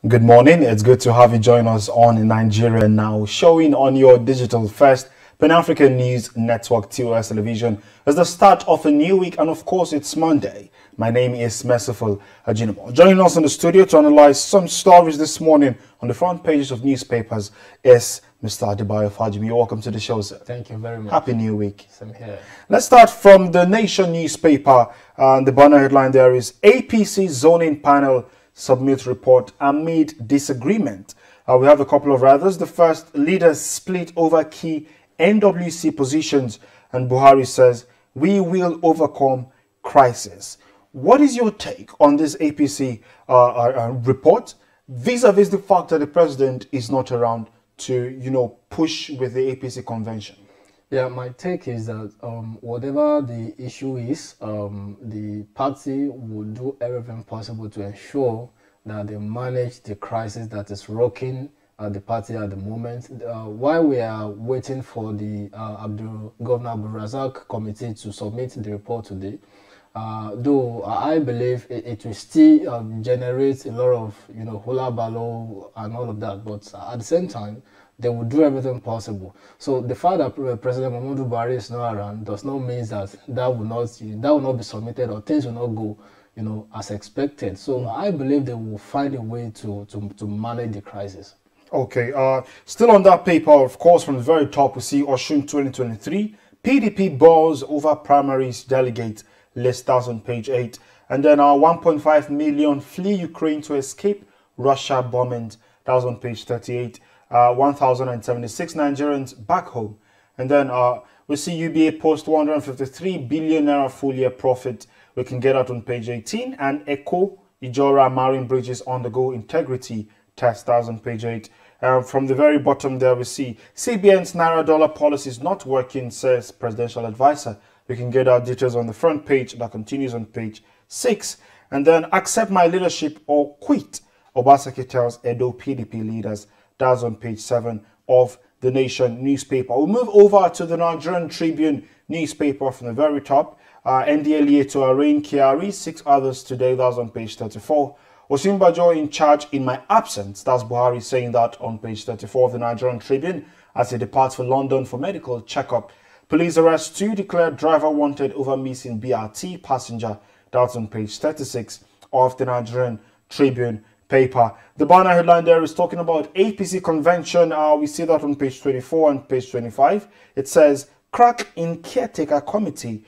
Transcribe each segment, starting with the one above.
Good morning. It's good to have you join us on Nigeria Now, showing on your digital first Pan-African News Network TOS television. It's the start of a new week, and of course, it's Monday. My name is Merciful Ajinamo. Joining us in the studio to analyze some stories this morning on the front pages of newspapers is Mr. Adebayo Fajimi. Welcome to the show, sir. Thank you very much. Happy New Week. Same here. Let's start from the Nation newspaper. The banner headline there is APC zoning panel submit report amid disagreement. We have a couple of others. The first, leaders split over key NWC positions, and Buhari says, we will overcome crisis. What is your take on this APC report, vis-a-vis the fact that the president is not around to, push with the APC convention? Yeah, my take is that whatever the issue is, the party will do everything possible to ensure that they manage the crisis that is rocking the party at the moment. While we are waiting for the Governor Abdul Razak committee to submit the report today, though I believe it will still generate a lot of hula baloo and all of that, but at the same time they will do everything possible. So the fact that President Muhammadu Buhari is not around does not mean that will not be submitted or things will not go as expected. So I believe they will find a way to manage the crisis. Okay, still on that paper, of course, from the very top, we see Oshun 2023, PDP balls over primaries delegate list, that's on page 8. And then 1.5 million flee Ukraine to escape Russia bombing, that was on page 38. 1,076 Nigerians back home. And then we see UBA post 153 billion naira full year profit. We can get out on page 18. And Echo Ijora Marine Bridges on the go integrity test, that was on page 8. From the very bottom there, we see CBN's Naira dollar policy is not working, says presidential advisor. We can get our details on the front page. That continues on page 6. And then accept my leadership or quit, Obaseki tells Edo PDP leaders. That's on page 7 of the Nation newspaper. We'll move over to the Nigerian Tribune newspaper from the very top. NDLEA to arraign Kiari, 6 others today. That's on page 34. Osinbajo in charge in my absence. That's Buhari saying that on page 34 of the Nigerian Tribune as he departs for London for medical checkup. Police arrest 2 declared driver wanted over missing BRT passenger. That's on page 36 of the Nigerian Tribune paper. The banner headline there is talking about APC convention. We see that on page 24 and page 25. It says, crack in caretaker committee,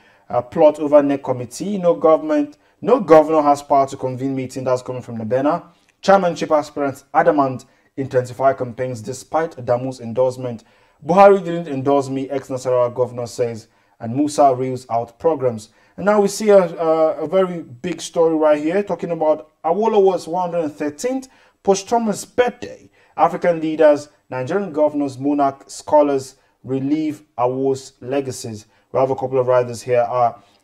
plot over neck committee. No governor has power to convene meeting. That's coming from the banner. Chairmanship aspirants adamant intensify campaigns despite Adamu's endorsement. Buhari didn't endorse me, ex-Nasarawa governor says, and Musa reels out programs. And now we see a very big story right here talking about Awolowo's 113th posthumous birthday. African leaders, Nigerian governors, monarchs, scholars relive Awo's legacies. We have a couple of writers here.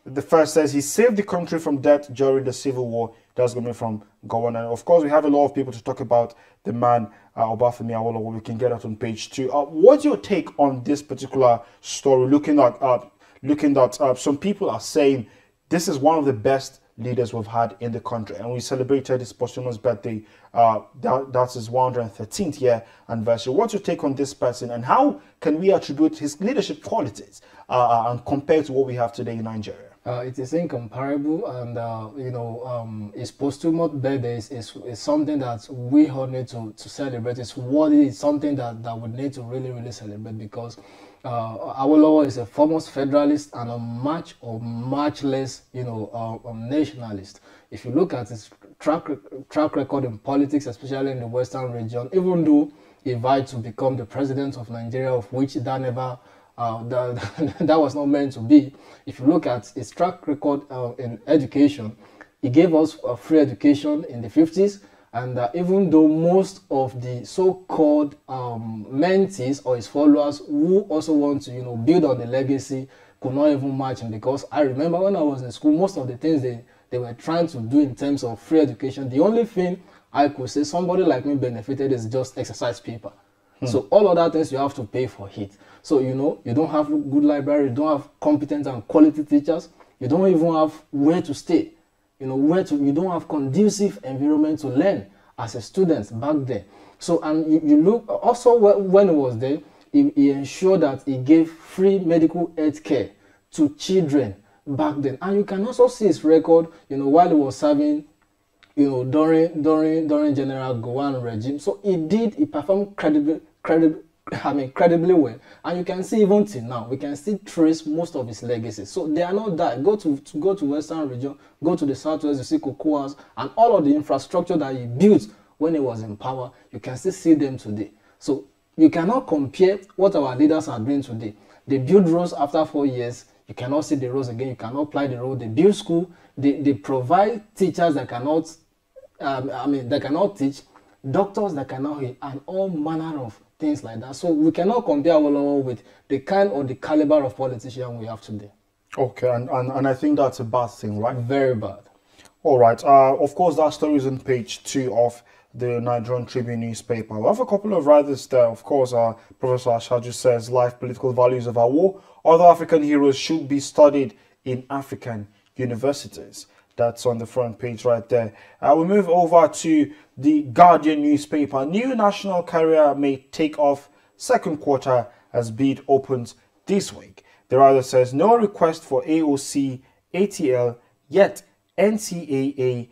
The first says he saved the country from death during the Civil War. That's going to be from Gowon. And of course, we have a lot of people to talk about the man, Obafemi Awolowo. We can get that on page 2. What's your take on this particular story? Looking at some people are saying this is one of the best leaders we've had in the country, and we celebrated his posthumous birthday. That's his 113th year anniversary. What's your take on this person, and how can we attribute his leadership qualities and compare to what we have today in Nigeria? It is incomparable, and his posthumous birthday is something that we all need to celebrate. It's something that we need to really celebrate, because Awolowo is a foremost federalist and a much less nationalist. If you look at his track record in politics, especially in the Western region, even though he vied to become the president of Nigeria, of which that never that was not meant to be. If you look at his track record in education, he gave us a free education in the 50s. And even though most of the so-called mentees or his followers who also want to, build on the legacy could not even match him, because I remember when I was in school, most of the things they were trying to do in terms of free education, the only thing I could say somebody like me benefited is just exercise paper. So all other things you have to pay for it. So, you don't have a good library, you don't have competent and quality teachers, you don't even have where to stay. You don't have conducive environment to learn. as a student back then. So, and you look also when he was there, he ensured that he gave free medical health care to children back then. And you can also see his record, while he was serving, during General Gowon regime. So he performed incredibly well. And you can see even till now, we can still trace most of his legacies. So they are not that. Go to Western region, go to the Southwest, you see Cocoa House, and all of the infrastructure that he built when he was in power, you can still see them today. So you cannot compare what our leaders are doing today. They build roads after 4 years. You cannot see the roads again. You cannot apply the road. They build school. They provide teachers that cannot, that cannot teach, doctors that cannot heal, and all manner of things like that. So we cannot compare Awolowo with the kind or the caliber of politician we have today. Okay, and I think that's a bad thing, right? Very bad. All right. Of course, that story is on page 2 of the Nigerian Tribune newspaper. We have a couple of writers there. Of course, Professor Ashaju says, life political values of our war. Other African heroes should be studied in African universities. That's on the front page right there. We move over to the Guardian newspaper. New national carrier may take off second quarter as bid opens this week. The writer says, no request for AOC, ATL, yet NCAA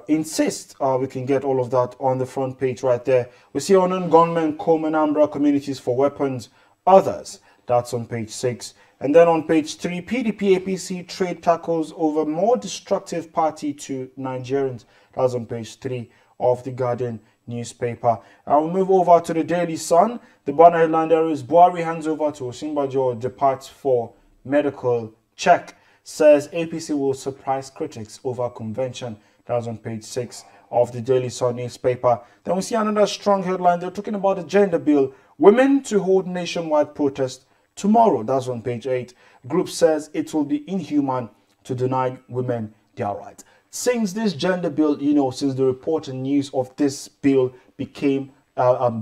insist. We can get all of that on the front page right there. We see unknown gunmen comb Anambra communities for weapons, others. That's on page 6. And then on page 3, PDP APC trade tackles over more destructive party to Nigerians. That's on page 3 of the Guardian newspaper. We'll move over to the Daily Sun. The banner headline there is Buhari hands over to Osinbajo, departs for medical check. Says APC will surprise critics over convention. That's on page 6 of the Daily Sun newspaper. Then we see another strong headline. They're talking about the gender bill. Women to hold nationwide protest tomorrow. That's on page 8. Group says it will be inhuman to deny women their rights. Since this gender bill, since the report and news of this bill became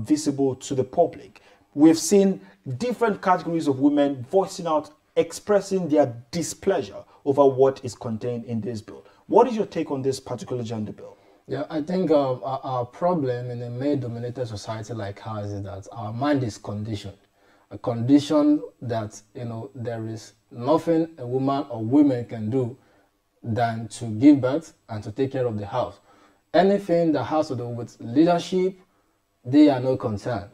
visible to the public, we've seen different categories of women voicing out, expressing their displeasure over what is contained in this bill. What is your take on this particular gender bill? Yeah, I think our problem in a male-dominated society like ours is that our mind is conditioned. A condition that, there is nothing a woman or women can do than to give birth and to take care of the house. Anything that has to do with leadership, they are no concern.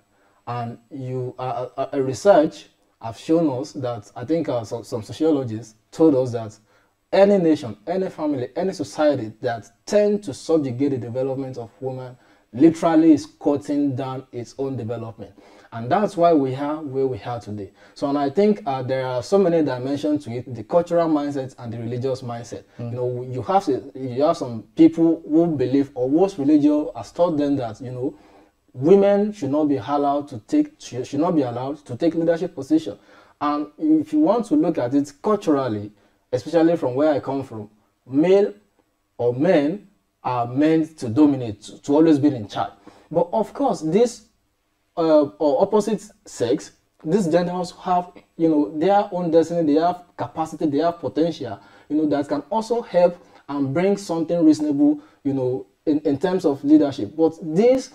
And a research have shown us that, I think some sociologists told us that any nation, any family, any society that tend to subjugate the development of women literally is cutting down its own development. And that's why we are where we are today. So, and I think there are so many dimensions to it: the cultural mindset and the religious mindset. You have some people who believe, or most religion has taught them that women should not be allowed to take leadership position. And if you want to look at it culturally, especially from where I come from, male or men are meant to dominate, to always be in charge. But of course, this or opposite sex, these genders have their own destiny, they have capacity, they have potential, that can also help and bring something reasonable, in terms of leadership. But these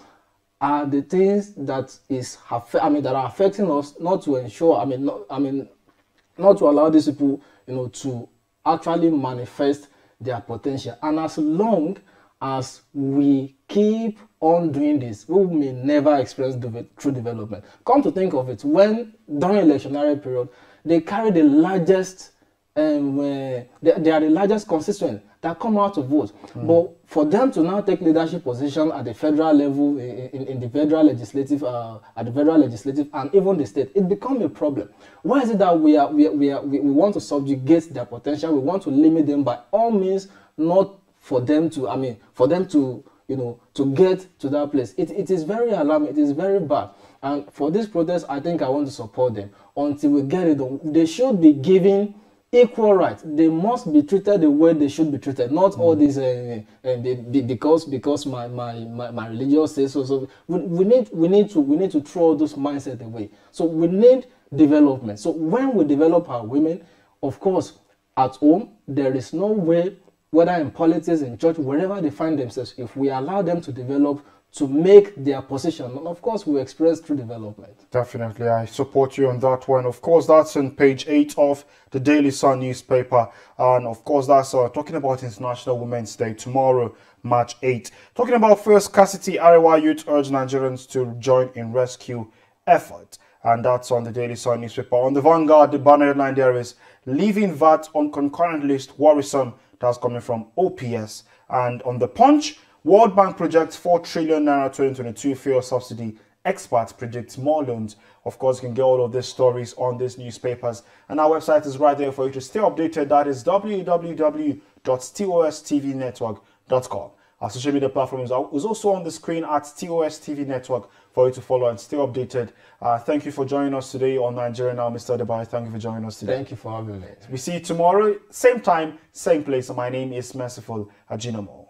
are the things that that are affecting us, not to ensure, not to allow these people, to actually manifest their potential. And as long as we keep on doing this, we may never experience true development. Come to think of it, when during electionary period, they carry the largest, they are the largest constituent that come out to vote. But for them to now take leadership position at the federal level, in the federal legislative, and even the state, it becomes a problem. Why is it that we want to subjugate their potential? We want to limit them by all means, not for them to, to get to that place. It is very alarming. It is very bad. And for this protest, I think I want to support them until we get it done. They should be given equal rights. They must be treated the way they should be treated. Not all these because my religion says so. So we need to throw those mindset away. So we need development. So when we develop our women, of course, at home there is no way whether in politics, in church, wherever they find themselves, if we allow them to develop, to make their position, and of course we experience through development. Definitely, I support you on that one. Of course, that's on page 8 of the Daily Sun newspaper, and of course that's talking about International Women's Day tomorrow, March 8. Talking about first Cassidy Arewa youth urge Nigerians to join in rescue effort, and that's on the Daily Sun newspaper. On the Vanguard, the banner headline there is leaving VAT on concurrent list worrisome. That's coming from OPS. And on the Punch, World Bank projects 4 trillion naira 2022 fuel subsidy. Experts predict more loans. Of course, you can get all of these stories on these newspapers. And our website is right there for you to stay updated. That is www.tostvnetwork.com. Our social media platform is also on the screen at TOS TV Network for you to follow and stay updated. Thank you for joining us today on Nigeria Now, Mr. Adebayo. Thank you for joining us today. Thank you for having me. We see you tomorrow, same time, same place. My name is Merciful Ajinomo.